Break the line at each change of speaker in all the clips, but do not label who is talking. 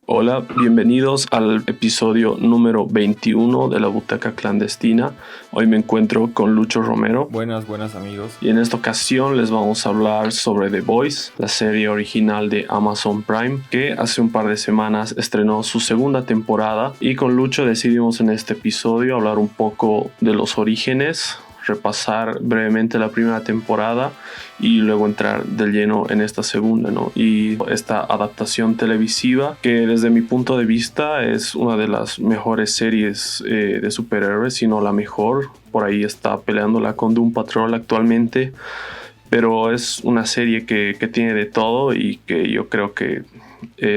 Hola, bienvenidos al episodio número 21 de la Butaca Clandestina. Hoy me encuentro con Lucho Romero.
Buenas amigos.
Y en esta ocasión les vamos a hablar sobre The Boys, la serie original de Amazon Prime, que hace un par de semanas estrenó su segunda temporada. Y con Lucho decidimos en este episodio hablar un poco de los orígenes, repasar brevemente la primera temporada y luego entrar de lleno en esta segunda, ¿no? Y esta adaptación televisiva que desde mi punto de vista es una de las mejores series de superhéroes, si no la mejor. Por ahí está peleándola con Doom Patrol actualmente, pero es una serie que tiene de todo y que yo creo que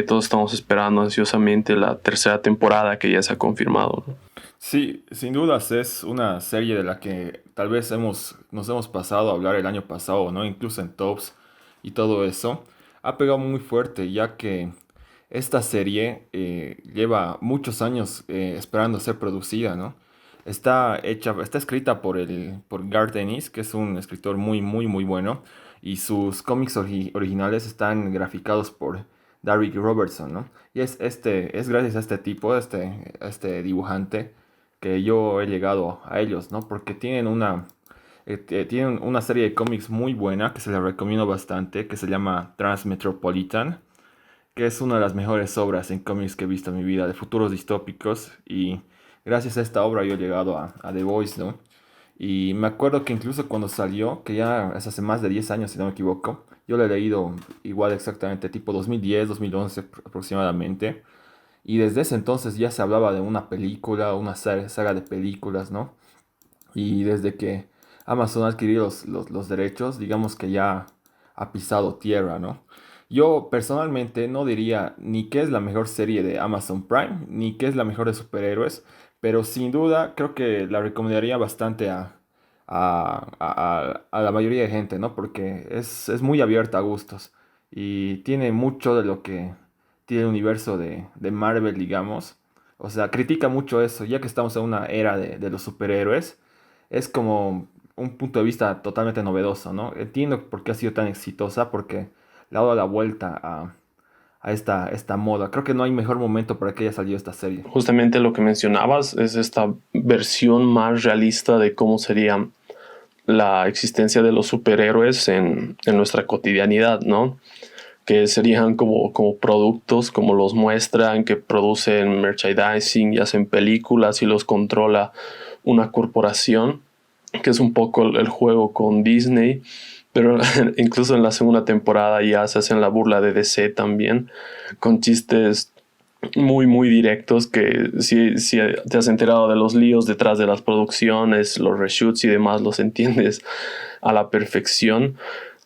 todos estamos esperando ansiosamente la tercera temporada que ya se ha confirmado, ¿no?
Sí, sin dudas es una serie de la que tal vez nos hemos pasado a hablar el año pasado, ¿no? Incluso en tops y todo eso. Ha pegado muy fuerte ya que esta serie lleva muchos años esperando ser producida, ¿no? Está escrita por Garth Ennis, que es un escritor muy bueno, y sus cómics originales están graficados por Darick Robertson, ¿no? Y es gracias a este tipo, a este dibujante, que yo he llegado a ellos, ¿no? Porque tienen una serie de cómics muy buena que se les recomiendo bastante, que se llama Transmetropolitan, que es una de las mejores obras en cómics que he visto en mi vida, de futuros distópicos. Y gracias a esta obra yo he llegado a The Voice, ¿no? Y me acuerdo que incluso cuando salió, que ya es hace más de 10 años si no me equivoco, yo lo he leído igual exactamente tipo 2010, 2011 aproximadamente. Y desde ese entonces ya se hablaba de una película, una saga de películas, ¿no? Y desde que Amazon ha adquirido los derechos, digamos que ya ha pisado tierra, ¿no? Yo personalmente no diría ni qué es la mejor serie de Amazon Prime, ni qué es la mejor de superhéroes, pero sin duda creo que la recomendaría bastante a la mayoría de gente, ¿no? Porque es muy abierta a gustos y tiene mucho de lo que tiene el universo de Marvel, digamos. O sea, critica mucho eso, ya que estamos en una era de los superhéroes. Es como un punto de vista totalmente novedoso, ¿no? Entiendo por qué ha sido tan exitosa, porque le ha dado la vuelta a esta moda. Creo que no hay mejor momento para que haya salido esta serie.
Justamente lo que mencionabas es esta versión más realista de cómo sería la existencia de los superhéroes en nuestra cotidianidad, ¿no? Que serían como productos, como los muestran, que producen merchandising y hacen películas y los controla una corporación, que es un poco el juego con Disney. Pero incluso en la segunda temporada ya se hacen la burla de DC también, con chistes muy directos que si te has enterado de los líos detrás de las producciones, los reshoots y demás, los entiendes a la perfección.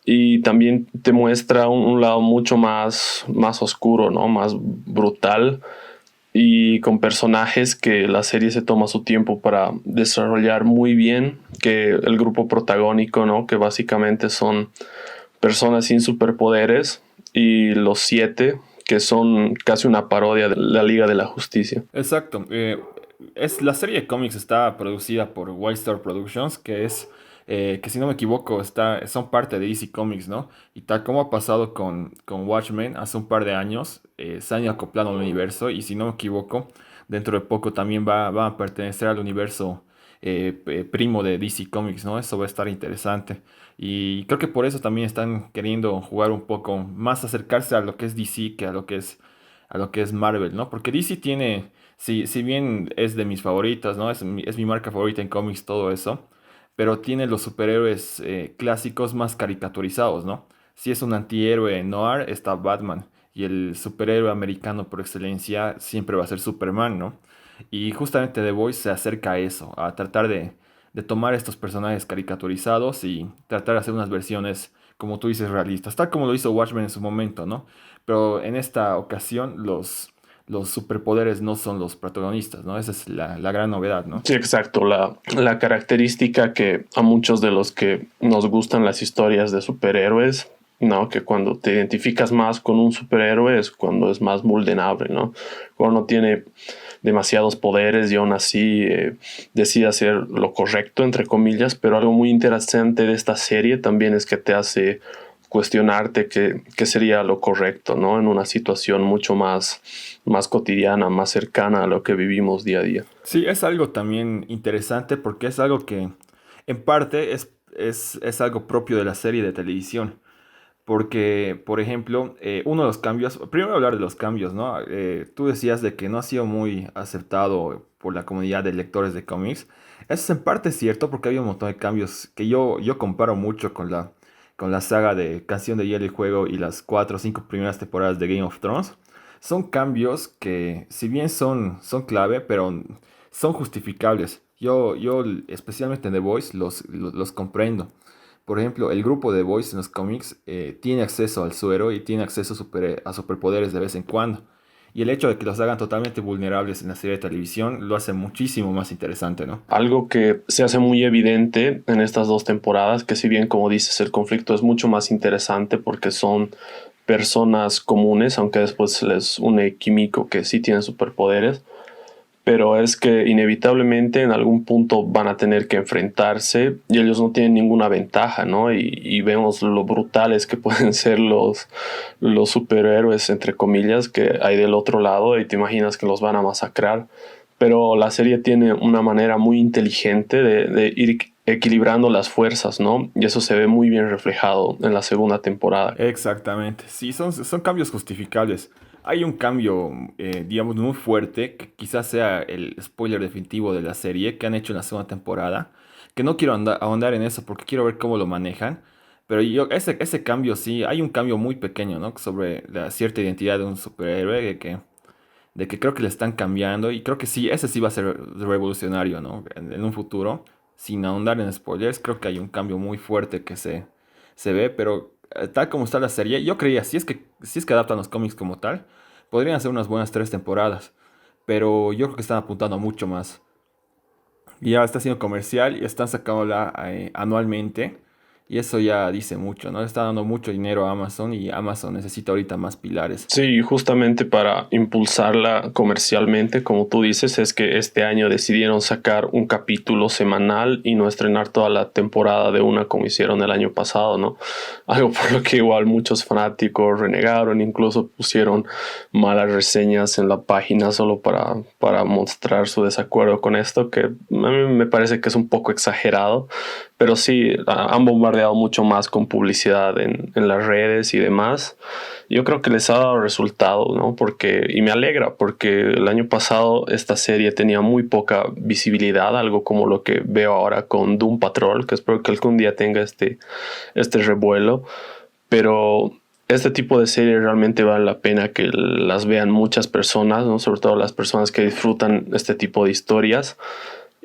Y también te muestra un lado mucho más oscuro, ¿no? Más brutal, y con personajes que la serie se toma su tiempo para desarrollar muy bien, que el grupo protagónico, ¿no? Que básicamente son personas sin superpoderes, y los siete, que son casi una parodia de la Liga de la Justicia.
Exacto. La serie de cómics está producida por Wildstar Productions, que si no me equivoco, son parte de DC Comics, ¿no? Y tal como ha pasado con Watchmen hace un par de años, se han ido acoplando al universo y si no me equivoco, dentro de poco también va a pertenecer al universo primo de DC Comics, ¿no? Eso va a estar interesante. Y creo que por eso también están queriendo jugar un poco más, acercarse a lo que es DC que a lo que es Marvel, ¿no? Porque DC tiene, si bien es de mis favoritas, ¿no? Es mi marca favorita en cómics, todo eso, pero tiene los superhéroes clásicos más caricaturizados, ¿no? Si es un antihéroe noir, está Batman, y el superhéroe americano por excelencia siempre va a ser Superman, ¿no? Y justamente The Voice se acerca a eso, a tratar de tomar estos personajes caricaturizados y tratar de hacer unas versiones, como tú dices, realistas, tal como lo hizo Watchmen en su momento, ¿no? Pero en esta ocasión los superpoderes no son los protagonistas, ¿no? Esa es la gran novedad, ¿no?
Sí, exacto. La característica que a muchos de los que nos gustan las historias de superhéroes, ¿no? Que cuando te identificas más con un superhéroe es cuando es más vulnerable, ¿no? Cuando no tiene demasiados poderes y aún así decide hacer lo correcto, entre comillas. Pero algo muy interesante de esta serie también es que te hace cuestionarte qué sería lo correcto, ¿no? En una situación mucho más cotidiana, más cercana a lo que vivimos día a día.
Sí, es algo también interesante porque es algo que en parte es algo propio de la serie de televisión. Porque, por ejemplo, uno de los cambios, primero hablar de los cambios, ¿no? Tú decías de que no ha sido muy aceptado por la comunidad de lectores de cómics. Eso es en parte cierto porque había un montón de cambios que yo comparo mucho con la saga de Canción de Hielo y Fuego y las 4 o 5 primeras temporadas de Game of Thrones. Son cambios que, si bien son clave, pero son justificables. Yo especialmente en The Voice, los comprendo. Por ejemplo, el grupo de Boys en los cómics tiene acceso al suero y tiene acceso a superpoderes de vez en cuando. Y el hecho de que los hagan totalmente vulnerables en la serie de televisión lo hace muchísimo más interesante, ¿no?
Algo que se hace muy evidente en estas dos temporadas, que si bien como dices el conflicto es mucho más interesante porque son personas comunes, aunque después se les une Kimiko que sí tiene superpoderes, pero es que inevitablemente en algún punto van a tener que enfrentarse y ellos no tienen ninguna ventaja, ¿no? Y vemos lo brutales que pueden ser los superhéroes, entre comillas, que hay del otro lado y te imaginas que los van a masacrar. Pero la serie tiene una manera muy inteligente de ir equilibrando las fuerzas, ¿no? Y eso se ve muy bien reflejado en la segunda temporada.
Exactamente, sí, son cambios justificables. Hay un cambio, digamos, muy fuerte, que quizás sea el spoiler definitivo de la serie que han hecho en la segunda temporada, que no quiero ahondar en eso porque quiero ver cómo lo manejan, pero ese cambio sí, hay un cambio muy pequeño, ¿no? Sobre la cierta identidad de un superhéroe, de que creo que le están cambiando y creo que sí, ese sí va a ser revolucionario, ¿no? En un futuro, sin ahondar en spoilers, creo que hay un cambio muy fuerte que se ve, pero tal como está la serie, yo creía, si es que adaptan los cómics como tal, podrían ser unas buenas 3 temporadas, pero yo creo que están apuntando a mucho más. Y ya está siendo comercial y están sacándola anualmente. Y eso ya dice mucho, ¿no? Le está dando mucho dinero a Amazon y Amazon necesita ahorita más pilares.
Sí, justamente para impulsarla comercialmente, como tú dices, es que este año decidieron sacar un capítulo semanal y no estrenar toda la temporada de una como hicieron el año pasado, ¿no? Algo por lo que igual muchos fanáticos renegaron, incluso pusieron malas reseñas en la página solo para mostrar su desacuerdo con esto, que a mí me parece que es un poco exagerado, pero sí, han bombardeado mucho más con publicidad en las redes y demás. Yo creo que les ha dado resultado, ¿no? Y me alegra, porque el año pasado esta serie tenía muy poca visibilidad, algo como lo que veo ahora con Doom Patrol, que espero que algún día tenga este revuelo, pero este tipo de series realmente vale la pena que las vean muchas personas, ¿no? Sobre todo las personas que disfrutan este tipo de historias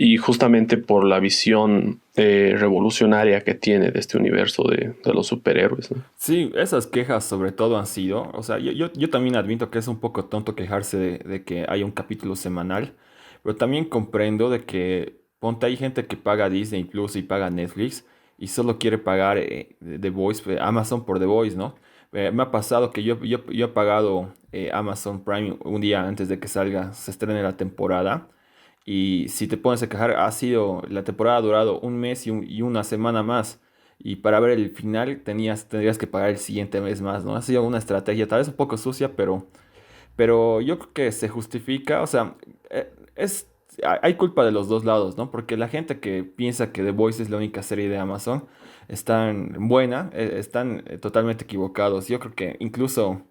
y justamente por la visión revolucionaria que tiene de este universo de los superhéroes, ¿no?
Sí, esas quejas sobre todo han sido, o sea, yo también admito que es un poco tonto quejarse de que hay un capítulo semanal, pero también comprendo de que, ponte, hay gente que paga Disney Plus y paga Netflix y solo quiere pagar The Voice, Amazon por The Voice, ¿no? Me ha pasado que yo he pagado Amazon Prime un día antes de que salga, se estrene la temporada. Y si te pones a quejar, la temporada ha durado un mes y una semana más. Y para ver el final tendrías que pagar el siguiente mes más, ¿no? Ha sido una estrategia tal vez un poco sucia, pero yo creo que se justifica. O sea, hay culpa de los dos lados, ¿no? Porque la gente que piensa que The Voice es la única serie de Amazon están totalmente equivocados. Yo creo que incluso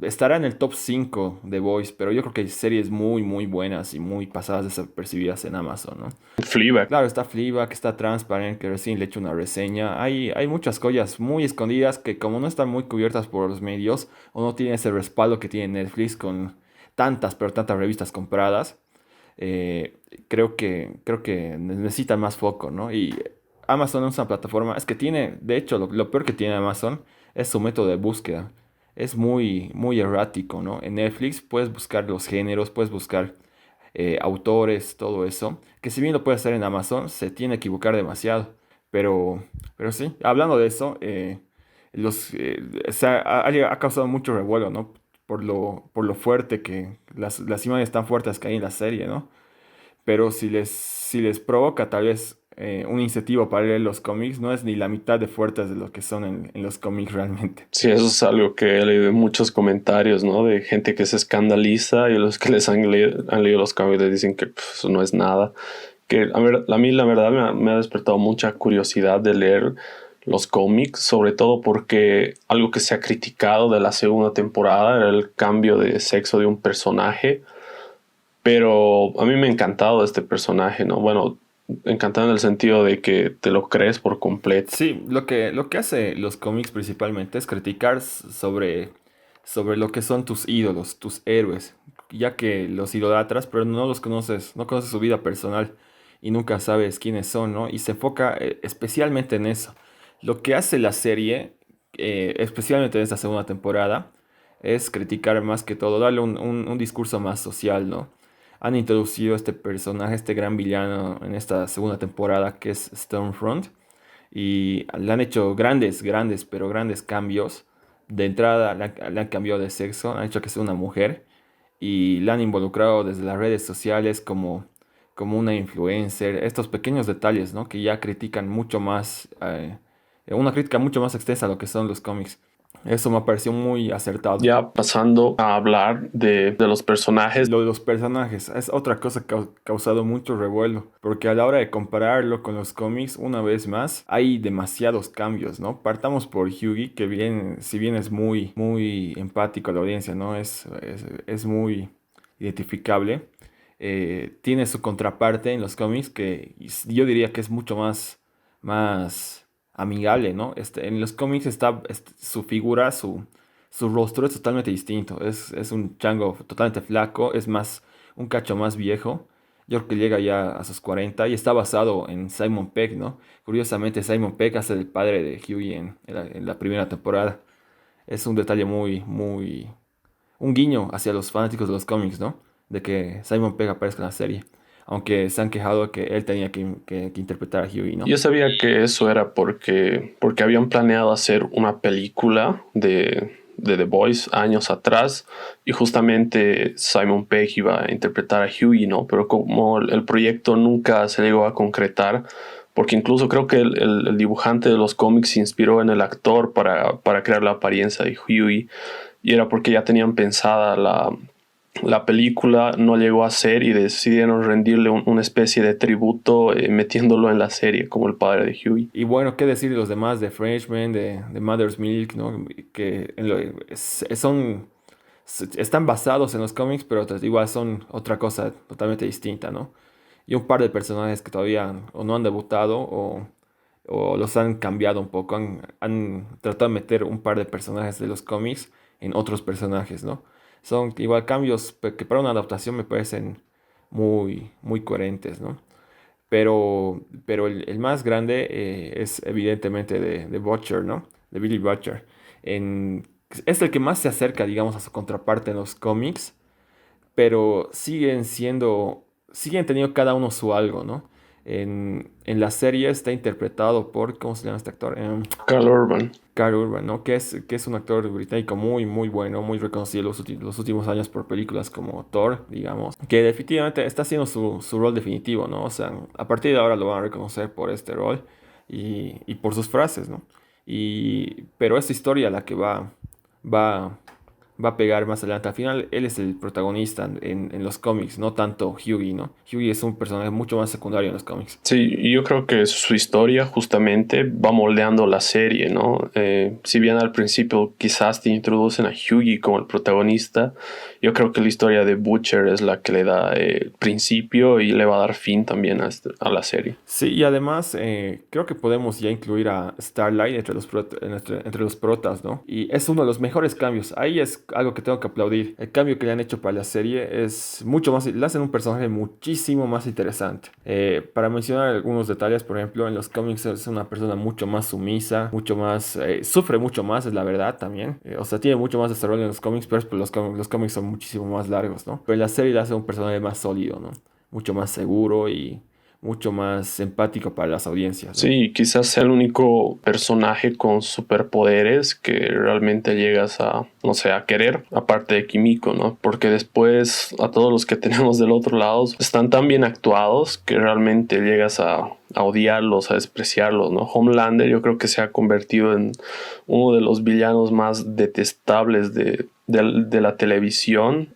estará en el top 5 de Voice, pero yo creo que hay series muy, muy buenas y muy pasadas desapercibidas en Amazon, ¿no?
Fleabag.
Claro, está Fleabag, está Transparent, que recién le he hecho una reseña. Hay muchas joyas muy escondidas que como no están muy cubiertas por los medios o no tienen ese respaldo que tiene Netflix con tantas, pero tantas revistas compradas, eh, creo que necesitan más foco, ¿no? Y Amazon es una plataforma, es que tiene, de hecho, lo peor que tiene Amazon es su método de búsqueda. Es muy, muy errático, ¿no? En Netflix puedes buscar los géneros, puedes buscar autores, todo eso, que si bien lo puede hacer en Amazon, se tiene que equivocar demasiado. Pero sí, hablando de eso, ha causado mucho revuelo, ¿no? Por lo fuerte las imágenes tan fuertes que hay en la serie, ¿no? Pero si les provoca tal vez un incentivo para leer los cómics, no es ni la mitad de fuertes de lo que son en los cómics realmente.
Sí, eso es algo que he leído en muchos comentarios, ¿no? De gente que se escandaliza y los que han leído los cómics les dicen que eso no es nada. Que a mí la verdad me ha despertado mucha curiosidad de leer los cómics, sobre todo porque algo que se ha criticado de la segunda temporada era el cambio de sexo de un personaje, pero a mí me ha encantado este personaje, ¿no? Bueno, encantado en el sentido de que te lo crees por completo.
Sí, lo que hace los cómics principalmente es criticar sobre lo que son tus ídolos, tus héroes, ya que los idolatras, pero no los conoces, no conoces su vida personal y nunca sabes quiénes son, ¿no? Y se enfoca especialmente en eso. Lo que hace la serie, especialmente en esta segunda temporada, es criticar más que todo, darle un discurso más social, ¿no? Han introducido este personaje, este gran villano en esta segunda temporada que es Stormfront y le han hecho pero grandes cambios. De entrada le han cambiado de sexo, han hecho que sea una mujer y la han involucrado desde las redes sociales como una influencer. Estos pequeños detalles, ¿no? Que ya critican mucho más, una crítica mucho más extensa a lo que son los cómics. Eso me pareció muy acertado.
Ya pasando a hablar de los personajes.
Lo de los personajes es otra cosa que ha causado mucho revuelo, porque a la hora de compararlo con los cómics, una vez más, hay demasiados cambios, ¿no? Partamos por Hughie, que bien, si bien es muy, muy empático a la audiencia, ¿no? Es muy identificable. Tiene su contraparte en los cómics que yo diría que es mucho más amigable, ¿no? En los cómics está su figura, su rostro es totalmente distinto. Es un chango totalmente flaco, es más, un cacho más viejo. Yo creo que llega ya a sus 40 y está basado en Simon Pegg, ¿no? Curiosamente, Simon Pegg hace el padre de Hughie en la primera temporada. Es un detalle un guiño hacia los fanáticos de los cómics, ¿no? De que Simon Pegg aparezca en la serie. Aunque se han quejado de que él tenía que interpretar a Hughie, ¿no?
Yo sabía que eso era porque habían planeado hacer una película de The Boys años atrás y justamente Simon Pegg iba a interpretar a Hughie, ¿no? Pero como el proyecto nunca se llegó a concretar, porque incluso creo que el dibujante de los cómics se inspiró en el actor para crear la apariencia de Hughie y era porque ya tenían pensada la película, no llegó a ser y decidieron rendirle una especie de tributo metiéndolo en la serie como el padre de Hughie.
Y bueno, ¿qué decir de los demás, de Frenchman, de Mother's Milk, ¿no? Que están basados en los cómics, pero igual son otra cosa totalmente distinta, ¿no? Y un par de personajes que todavía o no han debutado o los han cambiado un poco, han tratado de meter un par de personajes de los cómics en otros personajes, ¿no? Son igual cambios que para una adaptación me parecen muy coherentes, ¿no? Pero el más grande es evidentemente de Butcher, ¿no? De Billy Butcher. Es el que más se acerca, digamos, a su contraparte en los cómics, pero siguen teniendo cada uno su algo, ¿no? En la serie está interpretado por, ¿cómo se llama este actor?
Carl Urban.
Karl Urban, ¿no? Que es un actor británico muy bueno, muy reconocido los últimos años por películas como Thor, digamos, que definitivamente está haciendo su rol definitivo, ¿no? O sea, a partir de ahora lo van a reconocer por este rol y por sus frases, ¿no? Pero esta historia la que va, va a pegar más adelante. Al final, él es el protagonista en los cómics, no tanto Hughie, ¿no? Hughie es un personaje mucho más secundario en los cómics.
Sí, y yo creo que su historia justamente va moldeando la serie, ¿no? Si bien al principio quizás te introducen a Hughie como el protagonista, yo creo que la historia de Butcher es la que le da principio y le va a dar fin también a la serie.
Sí, y además creo que podemos ya incluir a Starlight entre los protas, ¿no? Y es uno de los mejores cambios. Ahí es algo que tengo que aplaudir. El cambio que le han hecho para la serie es mucho más, le hacen un personaje muchísimo más interesante. Para mencionar algunos detalles, por ejemplo, en los cómics es una persona mucho más sumisa, mucho más, sufre mucho más, es la verdad también. O sea, tiene mucho más desarrollo en los cómics, pero es porque los cómics son muchísimo más largos, ¿no? Pero en la serie le hace un personaje más sólido, ¿no? Mucho más seguro y mucho más empático para las audiencias, ¿no?
Sí, quizás sea el único personaje con superpoderes que realmente llegas a, no sé, a querer, aparte de Kimiko, ¿no? Porque después a todos los que tenemos del otro lado están tan bien actuados que realmente llegas a odiarlos, a despreciarlos, ¿no? Homelander yo creo que se ha convertido en uno de los villanos más detestables de la televisión.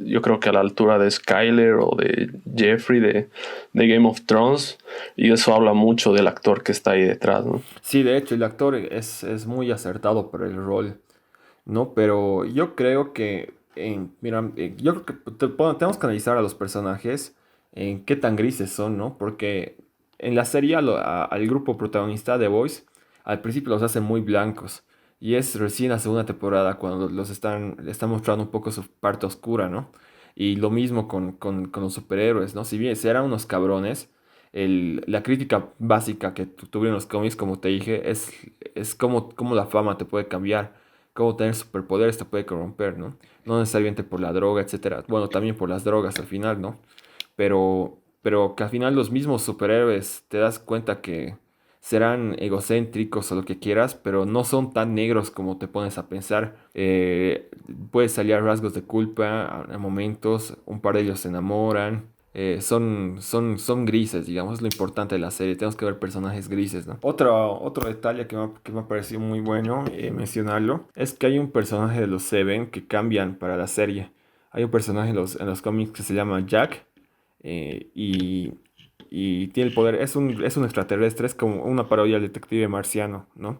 Yo creo que a la altura de Skyler o de Jeffrey de Game of Thrones. Y eso habla mucho del actor que está ahí detrás, ¿no?
Sí, de hecho, el actor es muy acertado para el rol, ¿no? Pero yo creo que, mira, yo creo que tenemos que analizar a los personajes en qué tan grises son, ¿no? Porque en la serie al grupo protagonista de Boys, al principio los hacen muy blancos. Y es recién la segunda temporada cuando le están mostrando un poco su parte oscura, ¿no? Y lo mismo con los superhéroes, ¿no? Si bien eran unos cabrones, la crítica básica que tuvieron los cómics, como te dije, es cómo la fama te puede cambiar, cómo tener superpoderes te puede corromper, ¿no? No necesariamente por la droga, etcétera. Bueno, también por las drogas al final, ¿no? Pero que al final los mismos superhéroes te das cuenta que serán egocéntricos o lo que quieras, pero no son tan negros como te pones a pensar. Puedes salir rasgos de culpa a momentos, un par de ellos se enamoran. Son grises, digamos, es lo importante de la serie. Tenemos que ver personajes grises, ¿no? Otro detalle que me ha parecido muy bueno mencionarlo es que hay un personaje de los Seven que cambian para la serie. Hay un personaje en los cómics que se llama Jack eh, y, y tiene el poder, es un extraterrestre, es como una parodia del detective marciano, ¿no?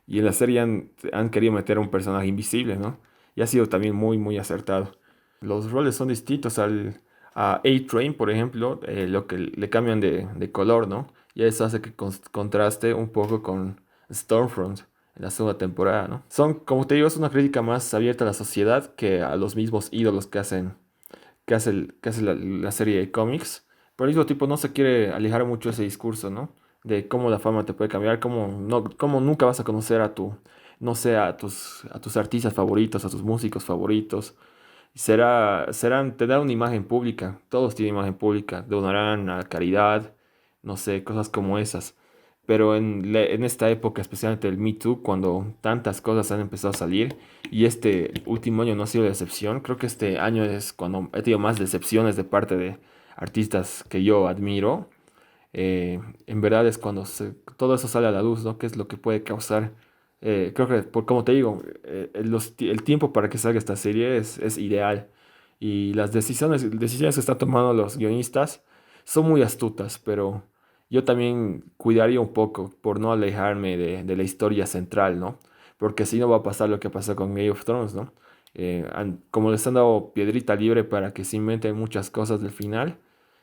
Y en la serie han querido meter a un personaje invisible, ¿no? Y ha sido también muy, muy acertado. Los roles son distintos a A-Train, por ejemplo, lo que le cambian de color, ¿no? Y eso hace que contraste un poco con Stormfront en la segunda temporada, ¿no? Como te digo, es una crítica más abierta a la sociedad que a los mismos ídolos que hace la serie de cómics. Pero al mismo tiempo no se quiere alejar mucho ese discurso, ¿no? De cómo la fama te puede cambiar, cómo nunca vas a conocer no sé, a tus artistas favoritos, a tus músicos favoritos. Tendrán una imagen pública, todos tienen imagen pública, donarán a caridad, no sé, cosas como esas. Pero en esta época, especialmente el Me Too, cuando tantas cosas han empezado a salir, y este último año no ha sido de excepción, creo que este año es cuando he tenido más decepciones de parte de artistas que yo admiro. En verdad es cuando todo eso sale a la luz, ¿no? ¿Qué es lo que puede causar? Creo que, como te digo, el tiempo para que salga esta serie es ideal. Y las decisiones que están tomando los guionistas son muy astutas, pero yo también cuidaría un poco por no alejarme de la historia central, ¿no? Porque si no va a pasar lo que pasó con Game of Thrones, ¿no? Como les han dado piedrita libre para que se inventen muchas cosas del final,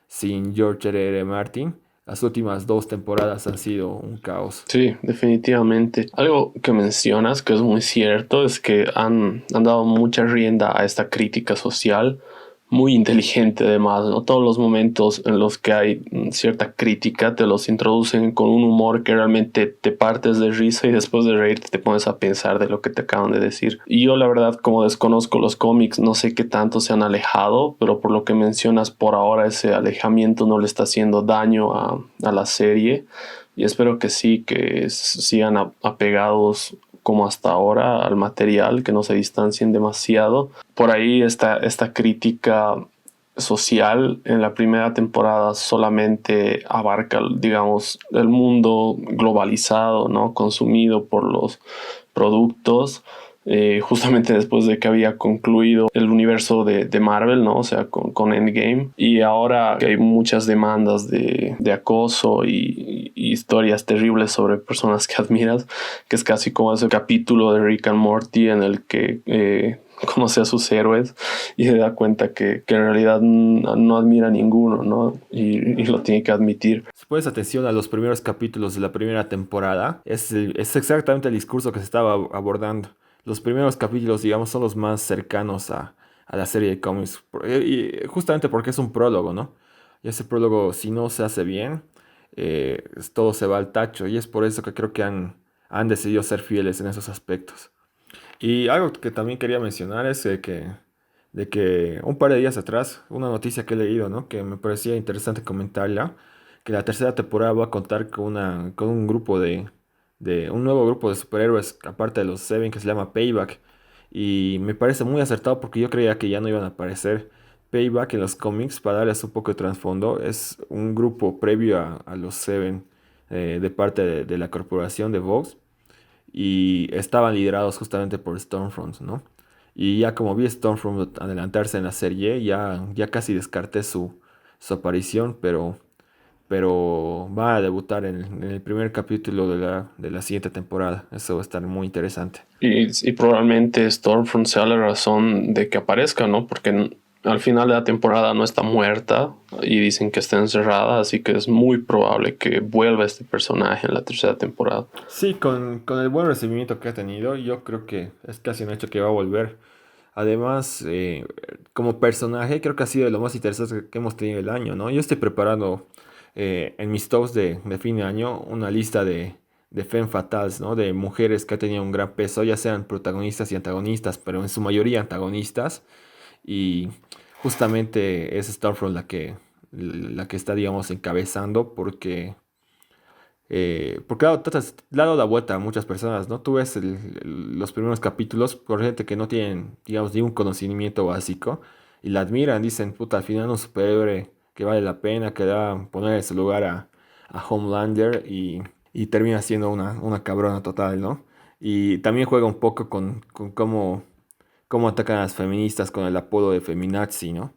sin George R. Martin. Las últimas dos temporadas han sido un caos.
Sí, definitivamente. Algo que mencionas que es muy cierto es que han dado mucha rienda a esta crítica social, muy inteligente además, ¿no? Todos los momentos en los que hay cierta crítica te los introducen con un humor que realmente te partes de risa y después de reírte te pones a pensar de lo que te acaban de decir. Y yo la verdad, como desconozco los cómics, no sé qué tanto se han alejado, pero por lo que mencionas, por ahora ese alejamiento no le está haciendo daño a la serie. Y espero que sí, que sigan apegados como hasta ahora al material, que no se distancien demasiado. Por ahí esta crítica social en la primera temporada solamente abarca, digamos, el mundo globalizado, ¿no? Consumido por los productos. Justamente después de que había concluido el universo de Marvel, ¿no? O sea, con Endgame. Y ahora que hay muchas demandas de acoso y historias terribles sobre personas que admiras, que es casi como ese capítulo de Rick and Morty en el que conoce a sus héroes y se da cuenta que en realidad no admira a ninguno, ¿no? Y lo tiene que admitir.
Si pones atención a los primeros capítulos de la primera temporada, es exactamente el discurso que se estaba abordando. Los primeros capítulos, digamos, son los más cercanos a la serie de cómics. Y justamente porque es un prólogo, ¿no? Y ese prólogo, si no se hace bien, todo se va al tacho. Y es por eso que creo que han decidido ser fieles en esos aspectos. Y algo que también quería mencionar es de que un par de días atrás, una noticia que he leído, ¿no? Que me parecía interesante comentarla, que la tercera temporada va a contar con un grupo de un nuevo grupo de superhéroes, aparte de los Seven, que se llama Payback. Y me parece muy acertado porque yo creía que ya no iban a aparecer. Payback en los cómics, para darles un poco de trasfondo, es un grupo previo a los Seven, de parte de la corporación de Vox, y estaban liderados justamente por Stormfront, ¿no? Y ya como vi Stormfront adelantarse en la serie, ya casi descarté su aparición, pero va a debutar en el primer capítulo de la siguiente temporada. Eso va a estar muy interesante.
Y probablemente Stormfront sea la razón de que aparezca, ¿no? Porque al final de la temporada no está muerta y dicen que está encerrada, así que es muy probable que vuelva este personaje en la tercera temporada.
Sí, con el buen recibimiento que ha tenido, yo creo que es casi un hecho que va a volver. Además, como personaje, creo que ha sido de lo más interesante que hemos tenido el año, ¿no? Yo estoy preparando en mis tops de fin de año una lista de femme fatales, ¿no? De mujeres que han tenido un gran peso, ya sean protagonistas y antagonistas, pero en su mayoría antagonistas. Y justamente es Stormfront la que está, digamos, encabezando porque le ha dado la vuelta a muchas personas, ¿no? Tú ves los primeros capítulos por gente que no tienen, digamos, ni un conocimiento básico y la admiran, dicen, puta, al final un superhéroe que vale la pena, que da poner en su lugar a Homelander y termina siendo una cabrona total, ¿no? Y también juega un poco con cómo atacan a las feministas con el apodo de feminazi, ¿no?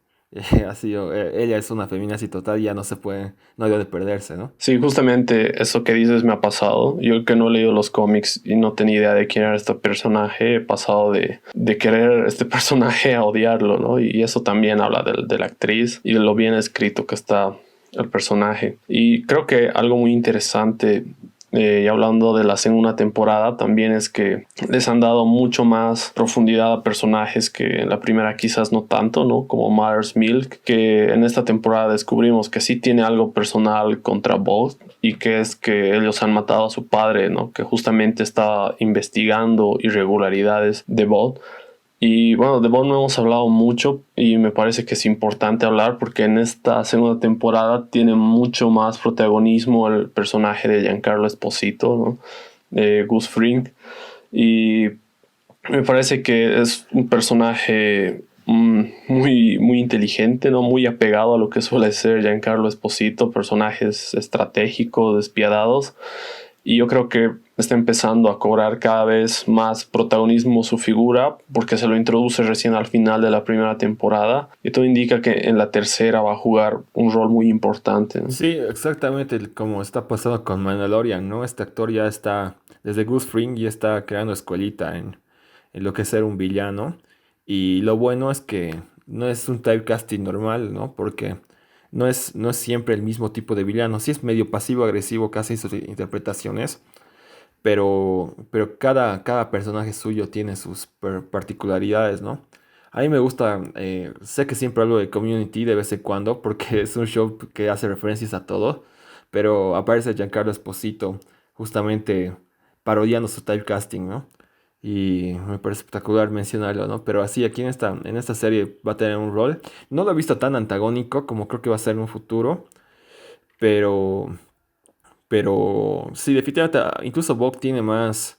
Ella es una feminazi total, ya no se puede, no debe de perderse, ¿no?
Sí, justamente eso que dices me ha pasado. Yo que no he leído los cómics y no tenía idea de quién era este personaje, he pasado de querer este personaje a odiarlo, ¿no? Y eso también habla de la actriz y de lo bien escrito que está el personaje. Y creo que algo muy interesante, y hablando de la segunda temporada, también es que les han dado mucho más profundidad a personajes que en la primera quizás no tanto, ¿no? Como Mother's Milk, que en esta temporada descubrimos que sí tiene algo personal contra Bolt y que es que ellos han matado a su padre, ¿no? Que justamente está investigando irregularidades de Bolt. Y bueno, de Bond no hemos hablado mucho y me parece que es importante hablar porque en esta segunda temporada tiene mucho más protagonismo el personaje de Giancarlo Esposito, ¿no? Gus Fring. Y me parece que es un personaje muy inteligente, ¿no? Muy apegado a lo que suele ser Giancarlo Esposito, personajes estratégicos, despiadados. Y yo creo que está empezando a cobrar cada vez más protagonismo su figura porque se lo introduce recién al final de la primera temporada. Y todo indica que en la tercera va a jugar un rol muy importante, ¿no?
Sí, exactamente como está pasando con Mandalorian, ¿no? Este actor ya está, desde Gus Fring, ya está creando escuelita en lo que es ser un villano. Y lo bueno es que no es un typecasting normal, ¿no? Porque no es siempre el mismo tipo de villano. Sí es medio pasivo-agresivo casi en sus interpretaciones, pero cada personaje suyo tiene sus particularidades, ¿no? A mí me gusta, sé que siempre hablo de Community de vez en cuando porque es un show que hace referencias a todo, pero aparece Giancarlo Esposito justamente parodiando su typecasting, ¿no? Y me parece espectacular mencionarlo, ¿no? Pero así, aquí en esta serie va a tener un rol. No lo he visto tan antagónico como creo que va a ser en un futuro, pero, pero sí, definitivamente, incluso Bob tiene más,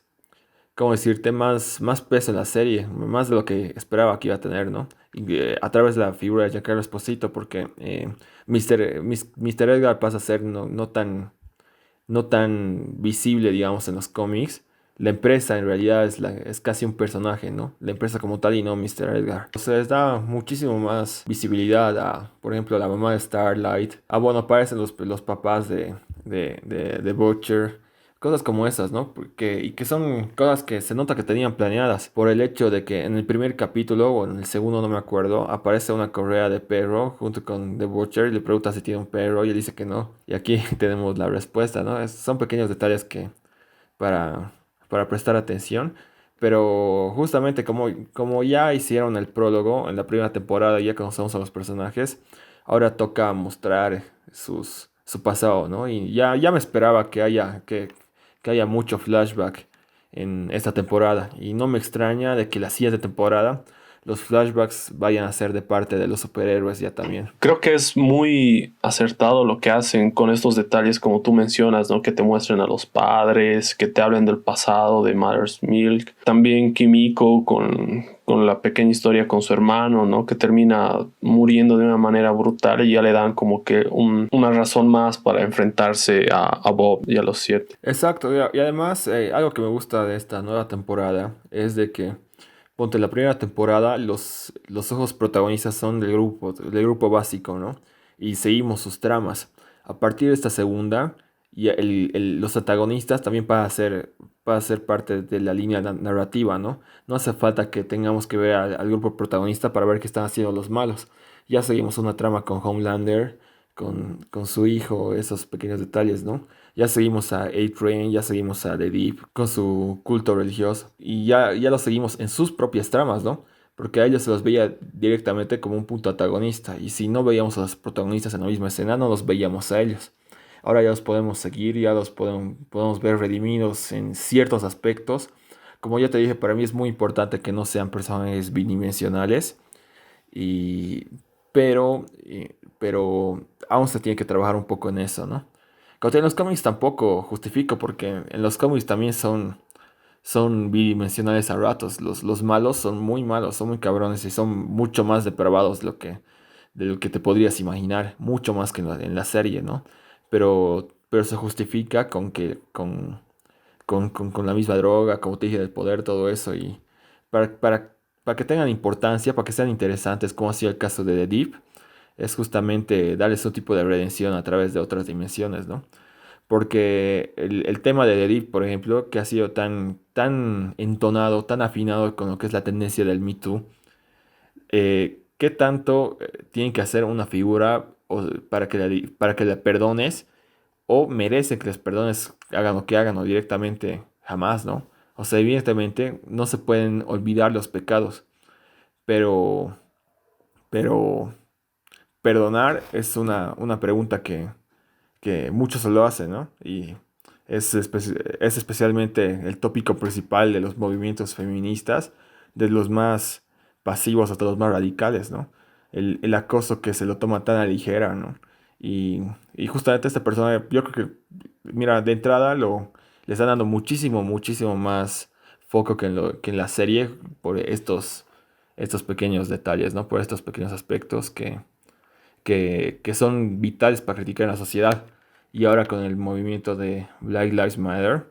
¿cómo decirte? Más peso en la serie, más de lo que esperaba que iba a tener, ¿no? Y, a través de la figura de Giancarlo Esposito, porque Mr. Edgar pasa a ser no tan visible, digamos, en los cómics. La empresa en realidad es casi un personaje, ¿no? La empresa como tal y no Mr. Edgar. O sea, les da muchísimo más visibilidad a, por ejemplo, la mamá de Starlight. Ah, bueno, aparecen los papás de Butcher. Cosas como esas, ¿no? Y que son cosas que se nota que tenían planeadas por el hecho de que en el primer capítulo o en el segundo, no me acuerdo, aparece una correa de perro junto con The Butcher y le pregunta si tiene un perro y él dice que no. Y aquí tenemos la respuesta, ¿no? Son pequeños detalles que para, para prestar atención. Pero justamente como ya hicieron el prólogo en la primera temporada, ya conocemos a los personajes, ahora toca mostrar su pasado, ¿no? Y ya me esperaba que haya mucho flashback en esta temporada. Y no me extraña de que la siguiente temporada los flashbacks vayan a ser de parte de los superhéroes ya también.
Creo que es muy acertado lo que hacen con estos detalles como tú mencionas, ¿no? Que te muestren a los padres, que te hablen del pasado de Mother's Milk. También Kimiko con la pequeña historia con su hermano, ¿no? Que termina muriendo de una manera brutal y ya le dan como que una razón más para enfrentarse a Bob y a los siete.
Exacto, y además algo que me gusta de esta nueva temporada es de que, ponte la primera temporada, los ojos protagonistas son del grupo básico, ¿no? Y seguimos sus tramas. A partir de esta segunda, y los antagonistas también para ser parte de la línea narrativa, ¿no? No hace falta que tengamos que ver al grupo protagonista para ver qué están haciendo los malos. Ya seguimos una trama con Homelander, con su hijo, esos pequeños detalles, ¿no? Ya seguimos a A-Train, ya seguimos a The Deep con su culto religioso. Y ya lo seguimos en sus propias tramas, ¿no? Porque a ellos se los veía directamente como un punto antagonista. Y si no veíamos a los protagonistas en la misma escena, no los veíamos a ellos. Ahora ya los podemos seguir, ya los podemos ver redimidos en ciertos aspectos. Como ya te dije, para mí es muy importante que no sean personajes bidimensionales. Y, pero aún se tiene que trabajar un poco en eso, ¿no? Causa en los cómics tampoco justifico, porque en los cómics también son bidimensionales a ratos. Los malos son muy malos, son muy cabrones y son mucho más depravados de lo que te podrías imaginar, mucho más que en la serie, ¿no? Pero se justifica con la misma droga, como te dije, del poder, todo eso, y para que tengan importancia, para que sean interesantes, como ha sido el caso de The Deep, es justamente darles un tipo de redención a través de otras dimensiones, ¿no? Porque el tema de The Deep, por ejemplo, que ha sido tan entonado, tan afinado con lo que es la tendencia del Me Too, ¿qué tanto tiene que hacer una figura para que la perdones o merece que les perdones, hagan lo que hagan o directamente jamás, ¿no? O sea, evidentemente no se pueden olvidar los pecados, pero, pero perdonar es una pregunta que muchos se lo hacen, ¿no? Y es especialmente el tópico principal de los movimientos feministas, de los más pasivos hasta los más radicales, ¿no? El acoso que se lo toma tan a ligera, ¿no? Y justamente esta persona, yo creo que, mira, de entrada le están dando muchísimo más foco que en la serie por estos pequeños detalles, ¿no? Por estos pequeños aspectos que son vitales para criticar en la sociedad. Y ahora con el movimiento de Black Lives Matter,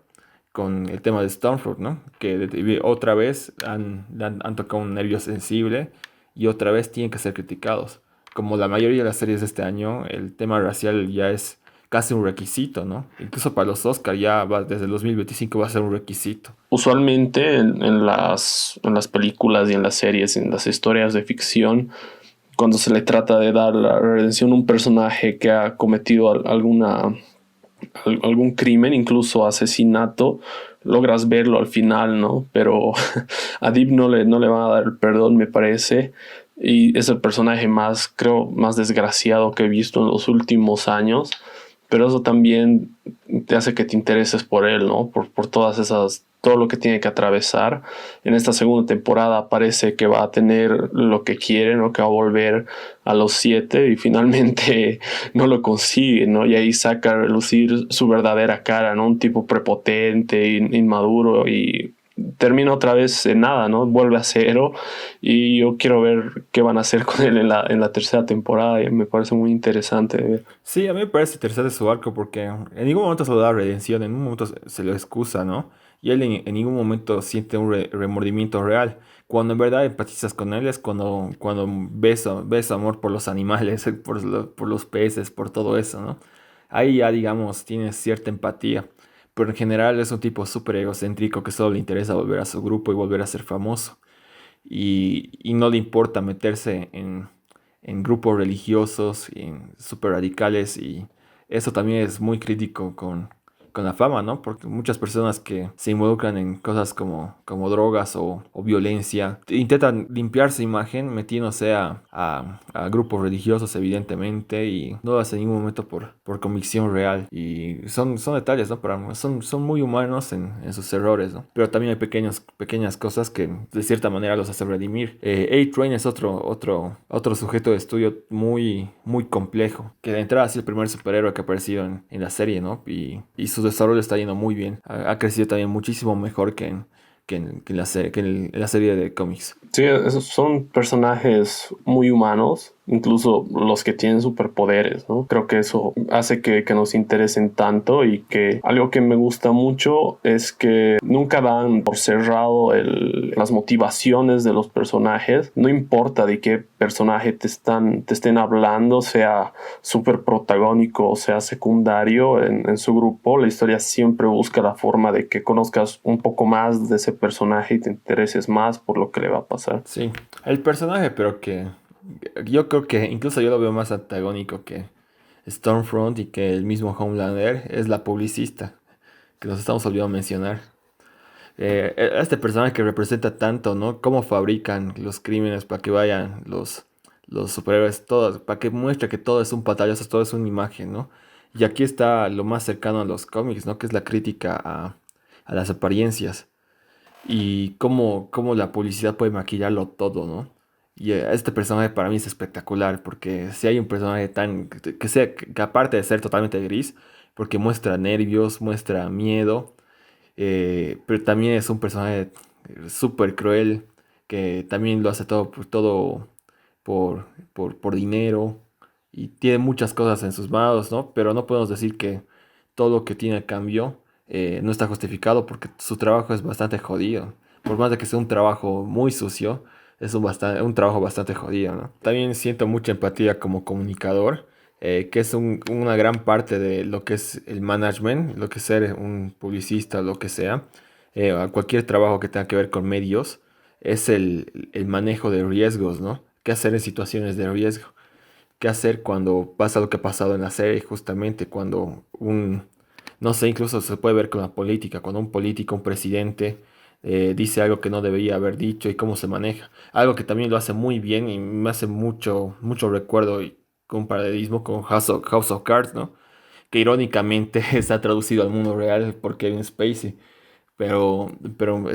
con el tema de Stormfront, ¿no? Otra vez han tocado un nervio sensible y otra vez tienen que ser criticados. Como la mayoría de las series de este año, el tema racial ya es casi un requisito, ¿no? Incluso para los Oscar desde el 2025 va a ser un requisito.
Usualmente en las películas y en las series, en las historias de ficción, cuando se le trata de dar la redención a un personaje que ha cometido algún crimen, incluso asesinato, logras verlo al final, ¿no? Pero a Deep no le van a dar el perdón, me parece. Y es el personaje más, creo, más desgraciado que he visto en los últimos años. Pero eso también te hace que te intereses por él, ¿no? Por todas esas, todo lo que tiene que atravesar. En esta segunda temporada parece que va a tener lo que quiere, ¿no? Que va a volver a los siete y finalmente no lo consigue, ¿no? Y ahí saca a relucir su verdadera cara, ¿no? Un tipo prepotente, inmaduro y termina otra vez en nada, ¿no? Vuelve a cero y yo quiero ver qué van a hacer con él en la tercera temporada y me parece muy interesante de ver.
Sí, a mí me parece interesante su arco porque en ningún momento se lo da redención, en ningún momento se lo excusa, ¿no? Y él en ningún momento siente un remordimiento real. Cuando en verdad empatizas con él es cuando ves amor por los animales, por los peces, por todo eso, ¿no? Ahí ya, digamos, tienes cierta empatía. Pero en general es un tipo súper egocéntrico que solo le interesa volver a su grupo y volver a ser famoso y no le importa meterse en grupos religiosos, en súper radicales y eso también es muy crítico con la fama, ¿no? Porque muchas personas que se involucran en cosas como drogas o violencia intentan limpiar su imagen metiéndose a grupos religiosos, evidentemente, y no lo hacen en ningún momento por convicción real. Y son detalles, ¿no? Son muy humanos en sus errores, ¿no? Pero también hay pequeñas cosas que de cierta manera los hacen redimir. A-Train es otro sujeto de estudio muy complejo, que de entrada es el primer superhéroe que ha aparecido en la serie, ¿no? Y su desarrollo está yendo muy bien. Ha crecido también muchísimo mejor que en la serie de cómics.
Sí, esos son personajes muy humanos, incluso los que tienen superpoderes, ¿no? Creo que eso hace que nos interesen tanto y que algo que me gusta mucho es que nunca dan por cerrado las motivaciones de los personajes. No importa de qué personaje te estén hablando, sea súper protagónico o sea secundario en su grupo, la historia siempre busca la forma de que conozcas un poco más de ese personaje y te intereses más por lo que le va a pasar.
Sí, el personaje, pero que yo creo que incluso yo lo veo más antagónico que Stormfront y que el mismo Homelander, es la publicista, que nos estamos olvidando mencionar. Este personaje que representa tanto, ¿no? Cómo fabrican los crímenes para que vayan los superhéroes, todos, para que muestre que todo es un pantallazo, todo es una imagen, ¿no? Y aquí está lo más cercano a los cómics, ¿no? Que es la crítica a las apariencias y cómo la publicidad puede maquillarlo todo, ¿no? Y este personaje para mí es espectacular, porque si hay un personaje que sea, que aparte de ser totalmente gris, porque muestra nervios, muestra miedo, pero también es un personaje súper cruel, que también lo hace todo por, por dinero, y tiene muchas cosas en sus manos, ¿no? Pero no podemos decir que todo lo que tiene a cambio no está justificado, porque su trabajo es bastante jodido. Por más de que sea un trabajo muy sucio, es un trabajo bastante jodido, ¿no? También siento mucha empatía como comunicador, que es una gran parte de lo que es el management, lo que es ser un publicista, lo que sea, a cualquier trabajo que tenga que ver con medios, es el manejo de riesgos, ¿no? ¿Qué hacer en situaciones de riesgo? ¿Qué hacer cuando pasa lo que ha pasado en la serie? Justamente cuando no sé, incluso se puede ver con la política, cuando un político, un presidente, dice algo que no debería haber dicho y cómo se maneja. Algo que también lo hace muy bien y me hace mucho recuerdo y con paralelismo con House of Cards, ¿no? Que irónicamente está traducido al mundo real por Kevin Spacey. Pero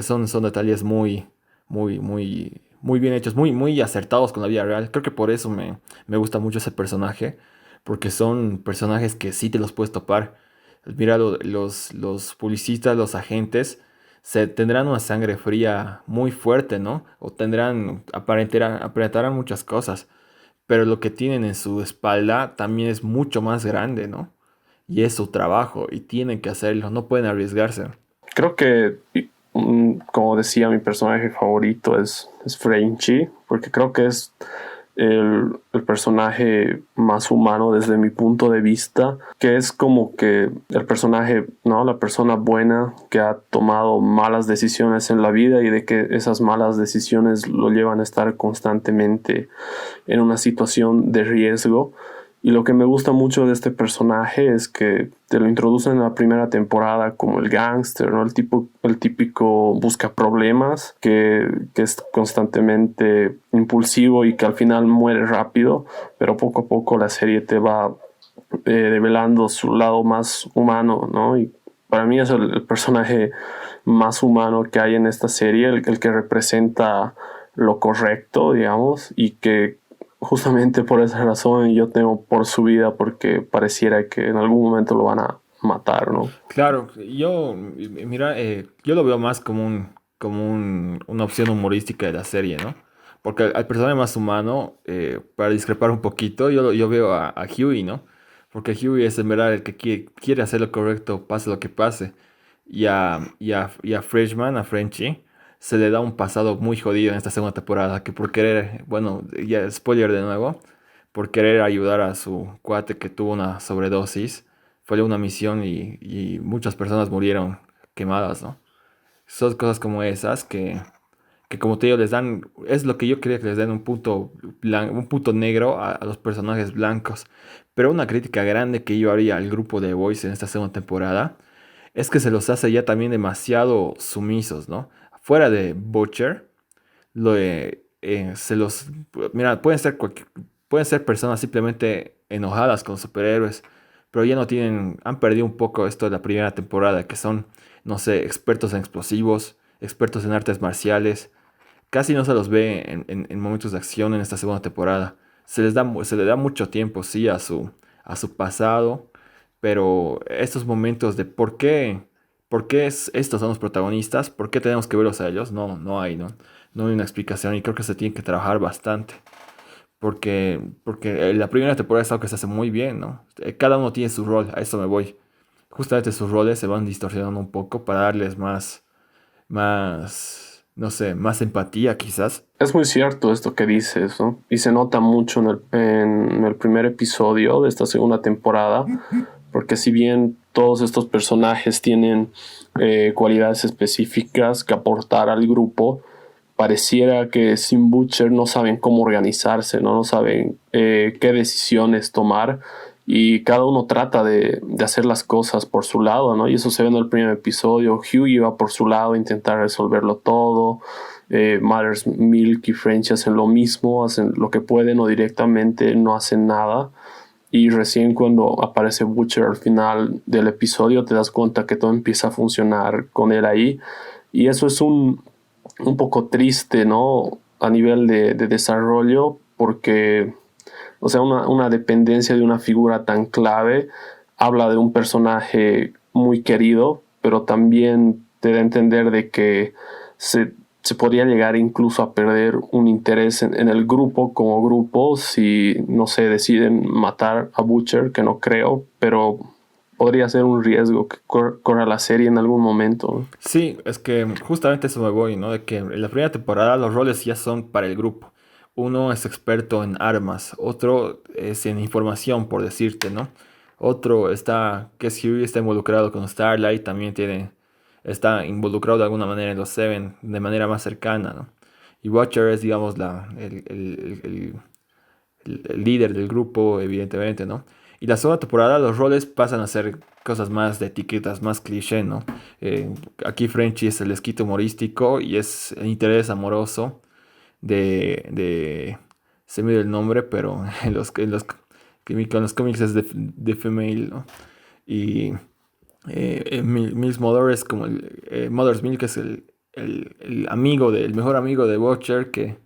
son detalles muy bien hechos, muy acertados con la vida real. Creo que por eso me gusta mucho ese personaje, porque son personajes que sí te los puedes topar. Mira, los publicistas, los agentes, tendrán una sangre fría muy fuerte, ¿no? O aparentarán muchas cosas, pero lo que tienen en su espalda también es mucho más grande, ¿no? Y es su trabajo y tienen que hacerlo, no pueden arriesgarse.
Creo que, como decía, mi personaje favorito es Frenchy, porque creo que es el personaje más humano desde mi punto de vista, que es como que el personaje, ¿no? La persona buena que ha tomado malas decisiones en la vida y de que esas malas decisiones lo llevan a estar constantemente en una situación de riesgo. Y lo que me gusta mucho de este personaje es que te lo introducen en la primera temporada como el gángster, ¿no? El típico busca problemas, que es constantemente impulsivo y que al final muere rápido, pero poco a poco la serie te va develando su lado más humano, ¿no? Y para mí es el personaje más humano que hay en esta serie, el que representa lo correcto, digamos, y que justamente por esa razón yo temo por su vida, porque pareciera que en algún momento lo van a matar, ¿no?
Claro, mira, yo lo veo más una opción humorística de la serie, ¿no? Porque al personaje más humano, para discrepar un poquito, yo veo a Huey, ¿no? Porque Huey es en verdad el que quiere hacer lo correcto, pase lo que pase. Y a Freshman, a Frenchie, se le da un pasado muy jodido en esta segunda temporada, que por querer, bueno, ya spoiler de nuevo, por querer ayudar a su cuate que tuvo una sobredosis, fue una misión y muchas personas murieron quemadas, ¿no? Son cosas como esas que como te digo, es lo que yo quería que les den un punto negro a los personajes blancos. Pero una crítica grande que yo haría al grupo de Boys en esta segunda temporada es que se los hace ya también demasiado sumisos, ¿no? Fuera de Butcher, se los... Mira, pueden ser personas simplemente enojadas con superhéroes, pero ya no tienen, han perdido un poco esto de la primera temporada, que son, no sé, expertos en explosivos, expertos en artes marciales. Casi no se los ve en momentos de acción en esta segunda temporada. Se le da mucho tiempo, sí, a su pasado, pero estos momentos de por qué estos son los protagonistas, por qué tenemos que verlos a ellos, no hay, ¿no? No hay una explicación y creo que se tiene que trabajar bastante. Porque la primera temporada es algo que se hace muy bien, ¿no? Cada uno tiene su rol, a eso me voy. Justamente sus roles se van distorsionando un poco para darles no sé, más empatía quizás.
Es muy cierto esto que dices, ¿no? Y se nota mucho en el primer episodio de esta segunda temporada, porque si bien todos estos personajes tienen cualidades específicas que aportar al grupo, pareciera que sin Butcher no saben cómo organizarse, no saben qué decisiones tomar y cada uno trata de hacer las cosas por su lado, ¿no? Y eso se ve en el primer episodio. Hughie va por su lado a intentar resolverlo todo. Mothers Milk y French hacen lo mismo, hacen lo que pueden o directamente no hacen nada. Y recién cuando aparece Butcher al final del episodio te das cuenta que todo empieza a funcionar con él ahí. Y eso es un poco triste, ¿no? A nivel de desarrollo, porque, o sea, una dependencia de una figura tan clave habla de un personaje muy querido, pero también te da a entender de que se podría llegar incluso a perder un interés en el grupo como grupo si, no sé, deciden matar a Butcher, que no creo, pero podría ser un riesgo que corra la serie en algún momento.
Sí, es que justamente eso me voy, ¿no? De que en la primera temporada los roles ya son para el grupo. Uno es experto en armas, otro es en información, por decirte, ¿no? Otro está, que es Huey, está involucrado con Starlight, también está involucrado de alguna manera en los Seven, de manera más cercana, ¿no? Y Watcher es, digamos, el líder del grupo, evidentemente, ¿no? Y la segunda temporada los roles pasan a ser cosas más de etiquetas, más cliché, ¿no? Aquí Frenchy es el esquite humorístico y es el interés amoroso se me dio el nombre, pero con los cómics es de female, ¿no? Y Mills Mother es como Mother's Milk es el mejor amigo de Watcher que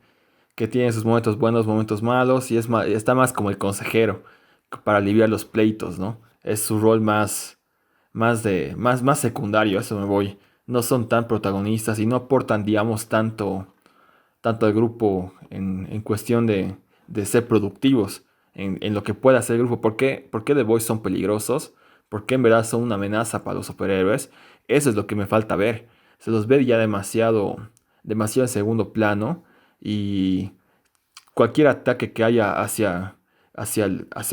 tiene sus momentos buenos, momentos malos, y está más como el consejero para aliviar los pleitos, ¿no? Es su rol más secundario, a eso me voy. No son tan protagonistas y no aportan, digamos, tanto al grupo en cuestión de ser productivos en lo que pueda hacer el grupo. Por qué The Boys son peligrosos? ¿Por qué en verdad son una amenaza para los superhéroes? Eso es lo que me falta ver. Se los ve ya demasiado en segundo plano y cualquier ataque que haya hacia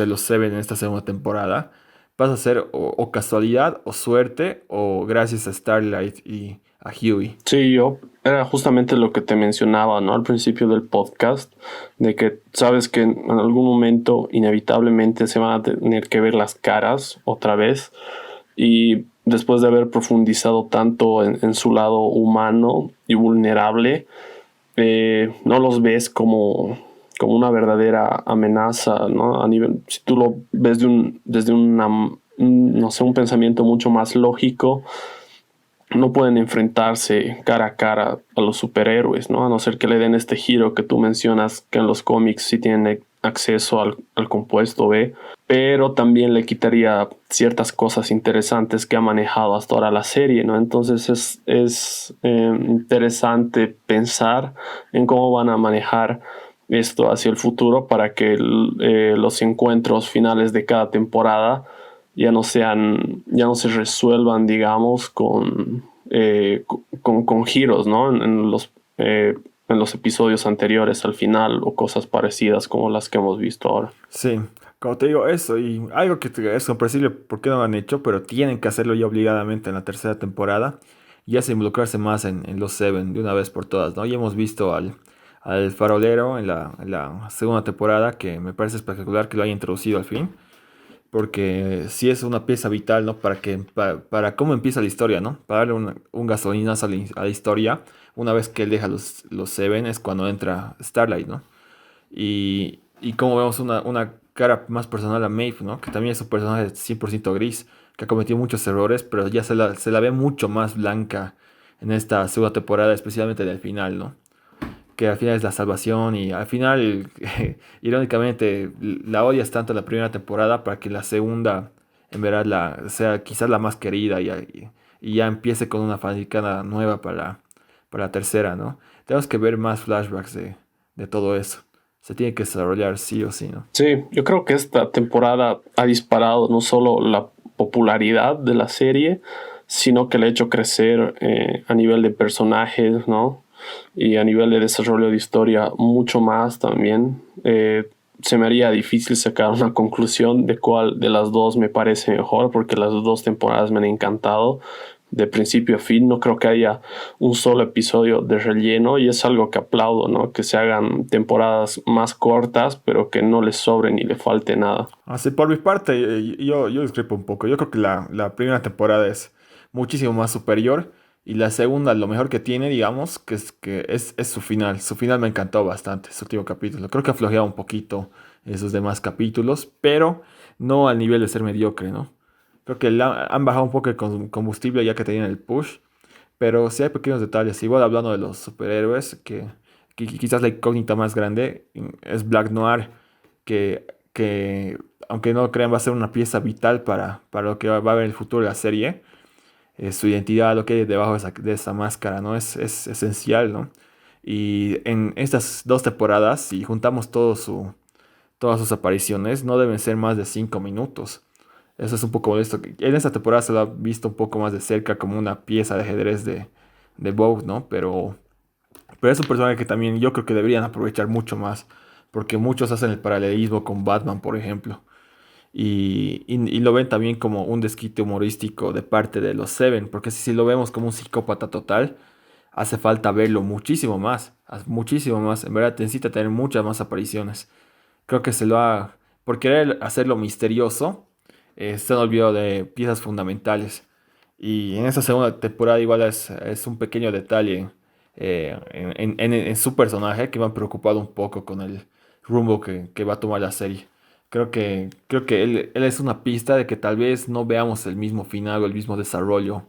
los Seven en esta segunda temporada pasa a ser o casualidad o suerte o gracias a Starlight y a Huey.
Sí, yo era justamente lo que te mencionaba, ¿no? Al principio del podcast, de que sabes que en algún momento inevitablemente se van a tener que ver las caras otra vez y después de haber profundizado tanto en su lado humano y vulnerable, no los ves como una verdadera amenaza, ¿no? A nivel, si tú lo ves desde no sé, un pensamiento mucho más lógico, no pueden enfrentarse cara a cara a los superhéroes, ¿no? A no ser que le den este giro que tú mencionas, que en los cómics sí tienen acceso al compuesto B, pero también le quitaría ciertas cosas interesantes que ha manejado hasta ahora la serie, ¿no? Entonces es interesante pensar en cómo van a manejar esto hacia el futuro para que los encuentros finales de cada temporada ya no se resuelvan, digamos, con giros, ¿no? En los episodios anteriores al final o cosas parecidas como las que hemos visto ahora.
Sí, como te digo, eso y algo es comprensible por qué no lo han hecho, pero tienen que hacerlo ya obligadamente en la tercera temporada y ya se involucrarse más en los Seven de una vez por todas, ¿no? Ya hemos visto al farolero en la segunda temporada, que me parece espectacular que lo haya introducido al fin. porque sí es una pieza vital, ¿no? Para cómo empieza la historia, ¿no? Para darle un gasolinazo a la historia. Una vez que él deja los Seven es cuando entra Starlight, ¿no? Y como vemos una cara más personal a Maeve, ¿no? Que también es un personaje 100% gris, que ha cometido muchos errores, pero ya se la ve mucho más blanca en esta segunda temporada, especialmente del final, ¿no? Que al final es la salvación y al final, irónicamente, la odias tanto en la primera temporada para que la segunda, en verdad, sea quizás la más querida y ya empiece con una fanaticada nueva para la tercera, ¿no? Tenemos que ver más flashbacks de todo eso. Se tiene que desarrollar sí o sí, ¿no?
Sí, yo creo que esta temporada ha disparado no solo la popularidad de la serie, sino que le ha hecho crecer a nivel de personajes, ¿no? Y a nivel de desarrollo de historia mucho más también. Se me haría difícil sacar una conclusión de cuál de las dos me parece mejor, porque las dos temporadas me han encantado de principio a fin. No creo que haya un solo episodio de relleno y es algo que aplaudo, ¿no? Que se hagan temporadas más cortas, pero que no les sobre ni le falte nada.
Así por mi parte, yo discrepo un poco. Yo creo que la primera temporada es muchísimo más superior y la segunda, lo mejor que tiene, digamos, que es su final. Su final me encantó bastante, su último capítulo. Creo que ha flojeado un poquito esos demás capítulos, pero no al nivel de ser mediocre, ¿no? Creo que han bajado un poco el combustible ya que tenían el push. Pero sí hay pequeños detalles. Igual hablando de los superhéroes, que quizás la incógnita más grande es Black Noir, que aunque no lo crean va a ser una pieza vital para lo que va a haber en el futuro de la serie. Su identidad, lo que hay debajo de esa máscara, ¿no? Es esencial, ¿no? Y en estas dos temporadas, si juntamos todas sus apariciones, no deben ser más de 5 minutos. Eso es un poco molesto. En esta temporada se lo ha visto un poco más de cerca como una pieza de ajedrez de Vogue, ¿no? Pero es un personaje que también yo creo que deberían aprovechar mucho más. Porque muchos hacen el paralelismo con Batman, por ejemplo. Y lo ven también como un desquite humorístico de parte de los Seven. Porque si lo vemos como un psicópata total, hace falta verlo muchísimo más. Muchísimo más. En verdad necesita tener muchas más apariciones. Creo que se lo ha... Por querer hacerlo misterioso, se han olvidado de piezas fundamentales. Y en esa segunda temporada igual es un pequeño detalle en su personaje que me ha preocupado un poco con el rumbo que va a tomar la serie. Creo que él es una pista de que tal vez no veamos el mismo final o el mismo desarrollo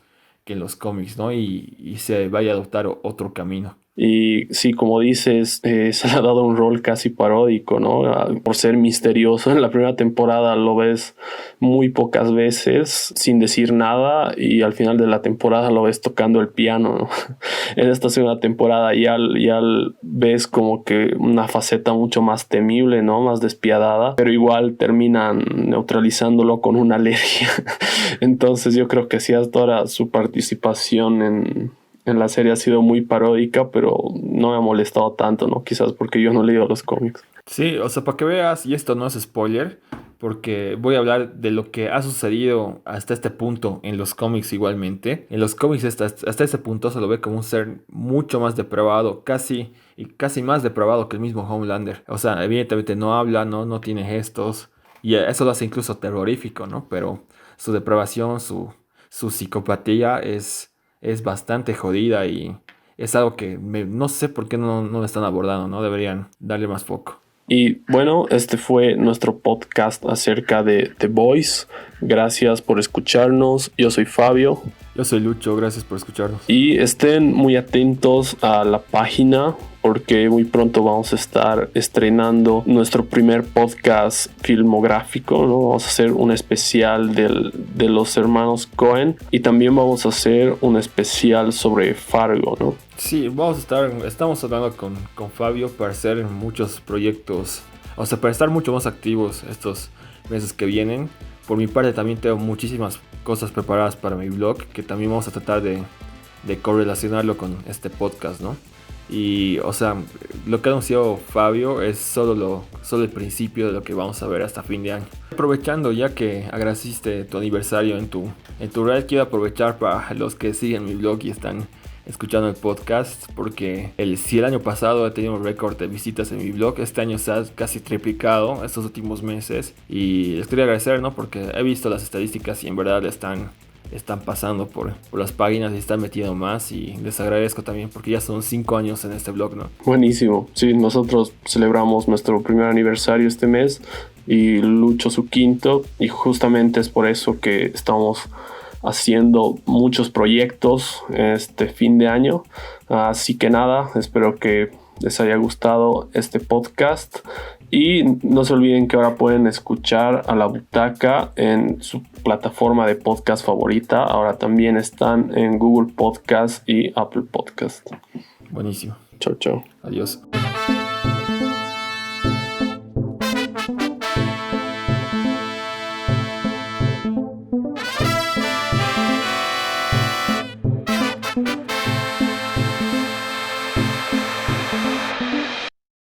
que en los cómics, ¿no? Y se vaya a adoptar otro camino.
Y sí, como dices, se le ha dado un rol casi paródico, ¿no? Por ser misterioso. En la primera temporada lo ves muy pocas veces sin decir nada y al final de la temporada lo ves tocando el piano, ¿no? En esta segunda temporada ya ves como que una faceta mucho más temible, ¿no? Más despiadada, pero igual terminan neutralizándolo con una alergia. Entonces yo creo que sí, hasta ahora su participación en la serie ha sido muy paródica, pero no me ha molestado tanto, ¿no? Quizás porque yo no he leído los cómics.
Sí, o sea, para que veas, y esto no es spoiler, porque voy a hablar de lo que ha sucedido hasta este punto en los cómics igualmente. En los cómics hasta este punto se lo ve como un ser mucho más depravado, casi más depravado que el mismo Homelander. O sea, evidentemente no habla, no tiene gestos, y eso lo hace incluso terrorífico, ¿no? Pero su depravación, su psicopatía es bastante jodida y es algo que no sé por qué no lo están abordando, ¿no? Deberían darle más foco.
Y bueno, este fue nuestro podcast acerca de The Boys. Gracias por escucharnos. Yo soy Fabio.
Yo soy Lucho, gracias por escucharnos.
Y estén muy atentos a la página porque muy pronto vamos a estar estrenando nuestro primer podcast filmográfico, ¿no? Vamos a hacer un especial de los hermanos Coen y también vamos a hacer un especial sobre Fargo, ¿no?
Sí, estamos hablando con Fabio para hacer muchos proyectos, o sea, para estar mucho más activos estos meses que vienen. Por mi parte también tengo muchísimas cosas preparadas para mi blog, que también vamos a tratar de correlacionarlo con este podcast, ¿no? Y, o sea, lo que ha anunciado Fabio es solo el principio de lo que vamos a ver hasta fin de año. Aprovechando ya que agradeciste tu aniversario en tu red, quiero aprovechar para los que siguen mi blog y están escuchando el podcast, porque si el año pasado he tenido un récord de visitas en mi blog, este año se ha casi triplicado estos últimos meses, y les quería agradecer, ¿no? Porque he visto las estadísticas y en verdad están pasando por las páginas y están metiendo más, y les agradezco también porque ya son 5 años en este blog, ¿no?
Buenísimo. Sí, nosotros celebramos nuestro primer aniversario este mes y Lucho su quinto, y justamente es por eso que estamos haciendo muchos proyectos este fin de año. Así que nada, espero que les haya gustado este podcast y no se olviden que ahora pueden escuchar a La Butaca en su plataforma de podcast favorita. Ahora también están en Google Podcast y Apple Podcast.
Buenísimo.
Chau, chau.
Adiós.